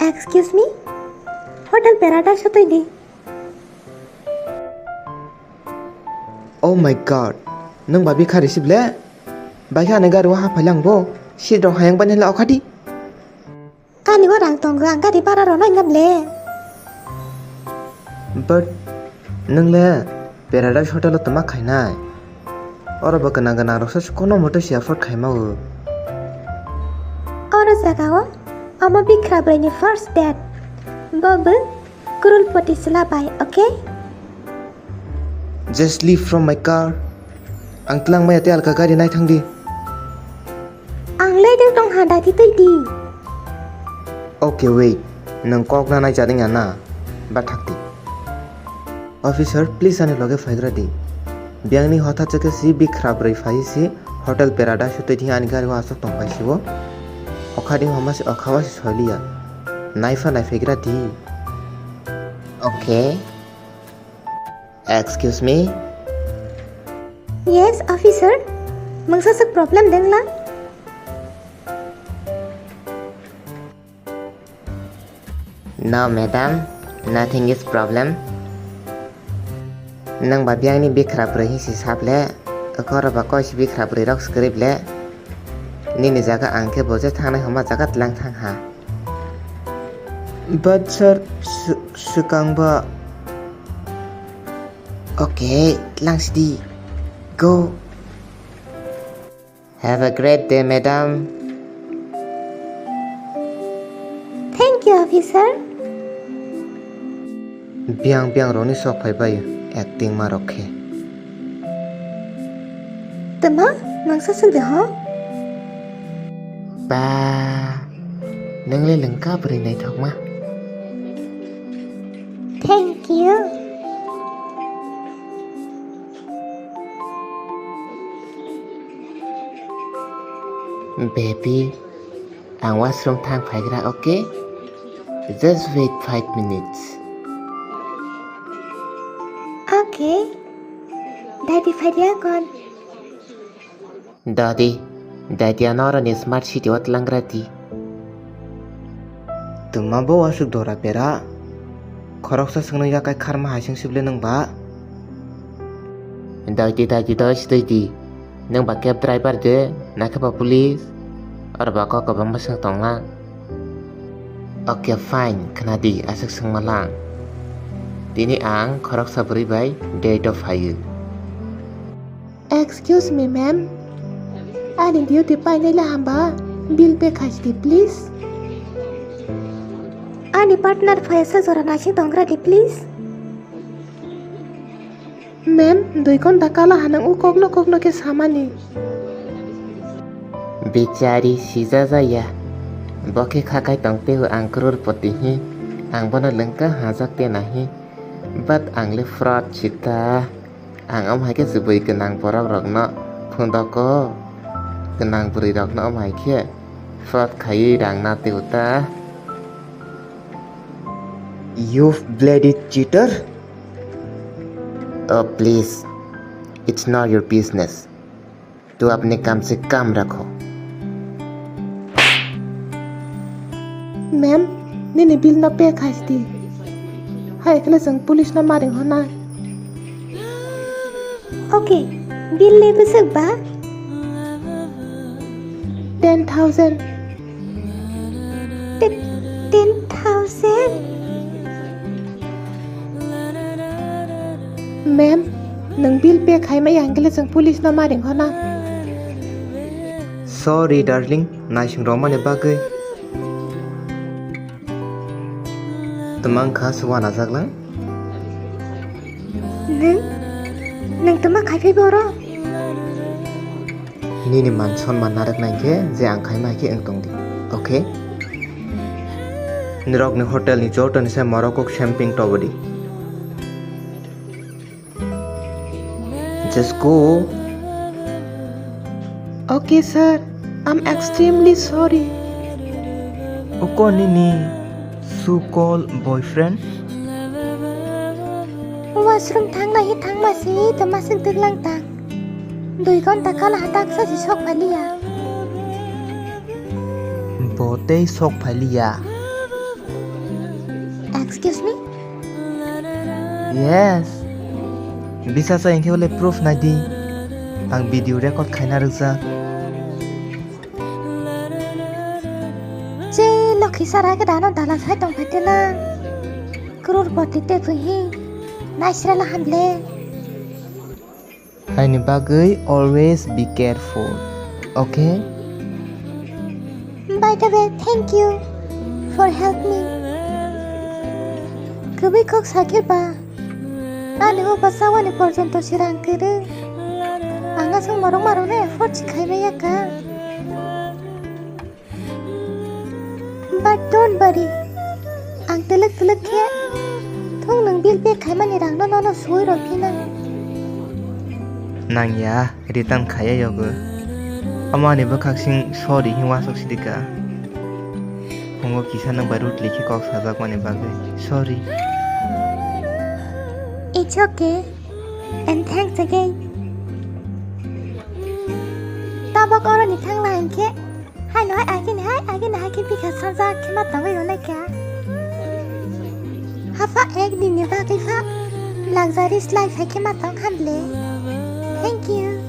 Excuse me? Hotel Paradise hotoy di. Oh my god. Nang ba Bikhra receive le? Baya negar wa phalang bo. Si do hayang ban la okhadi. Kani warang tong gang ka di para ro nai ngam le. But nang le Paradise hotel tama khainai. Ora ba kana gana roksa kono moto si afford khaimao. Ora jagao ama Bikhra brwini first date. Bubble kurulpoti selabai, okay? Just leave from my car. Ang tlang maya te alka gari nai thangdi. Ang le ding tong hada ti tui di. Okay, wait. Nang kok na nai jading ana. Ba thakti. Officer, please ane loge faigra di. Biang ni hotha chake si Bikhra broi phai si Hotel Paradise te thi ani gari wa asok tong pai si wo. Okhading homa si okhawa si soiliya. Naifa nai faigra di. Okay. Excuse me. Yes, officer. Mangsasak problem deng la. No, madam. Nothing is problem. Nang ba biang ni Bikhra broi hi si saple. Akora ba ko si Bikhra broi rok script le. Ni ni jaga angke boje thangnai homa jaga tlang thang ha. But sir, sukang ba. Okay, tlang sidi. Go. Have a great day, madam. Thank you, officer. Biang roni sok phai bai acting ma rokhe. Tama, mangsasak de ho? Ba. Nang le lengka broi nai thok ma. Thank you. Baby, ang washroom thang phaigra, okay? Just wait 5 minutes. Okay. Daddy fadia kon. Daddy anora ni smart city wat langrati. Tuma bo wasuk dora pera. Khorok sa sangno ya kai kharma haising sible nang ba. Daddy stay. Nang ba cab driver de nakha ba police or ba ko bang masang tong lang. Okay, fine. Kanadi asak sang malang. Dini ang khorok sa buri bai date of hire. Excuse me, ma'am. Ani duty pa nila hamba. Bill pay khajdi, please. Ani partner faisa zora nashi tongra di, please. Ma'am, doi kon dakala hanang u kokno ke samani. Bichari sijaja ya. Boke khakai tongte hu ang crorepoti hi. Ang bono lengka hajak te nahi. But ang le fraud chita. Ang om haike subui kenang porok rokno phundoko. Kenang buri rokno om haike fraud khai rang na teuta. You bloody cheater. Oh please, it's not your business. तू अपने काम से काम रखो. Ma'am, nini bill na pay khajdi. Hai kala sang police na maring hona. Okay, bill le besag ba? 10,000. 10,000. Ma'am, nang bill pay khai ma yang kala sang police na maring hona. Sorry darling, naising Roma ne bagai. Temang khas wana jaglang. Nang tama khai phai boro. Nini manson manarak nangke je ang khai mai ke engtong di. Okay? Nirok ni hotel ni jordan se Morocco camping tobadi. Just go. Okay, sir. I'm extremely sorry. Uko nini so-called boyfriend? Washroom thang nahi thang masi tamasing tiglang tang. Doi kon takala hatak sa si sok phalia. Botei sok phalia. Excuse me? Yes. Bisa sa ingke ole proof na di. Ang video record khaina rujak. Je lokhi sara ke dano dala sai tong phatela. Crorepoti te phi. Naisra la hamle. Haini bagui always be careful. Okay? By the way, thank you for help me. Kubi kok sakit ba? Ani o pasawa ni porjonto sirang kere. Anga sang marong na effort sikhai ya ka. But don't worry. Ang telek ke. Thong nang bil pe khai mani rang no soi ro phina. Nang ya return khaya yogo. Amani bakaksing sorry hiwa sok sidika. Hongo kisa nang barut likhi kok sajak mani bagui. Sorry. It's okay. And thanks again. Tabak orang ni thang lain ke. Hai nói ai cái Bikhra sanza ke ma tang yo na kya. Hafa ek din ne ba ke fa. Luxurious life hai ke ma tang hamle. Thank you.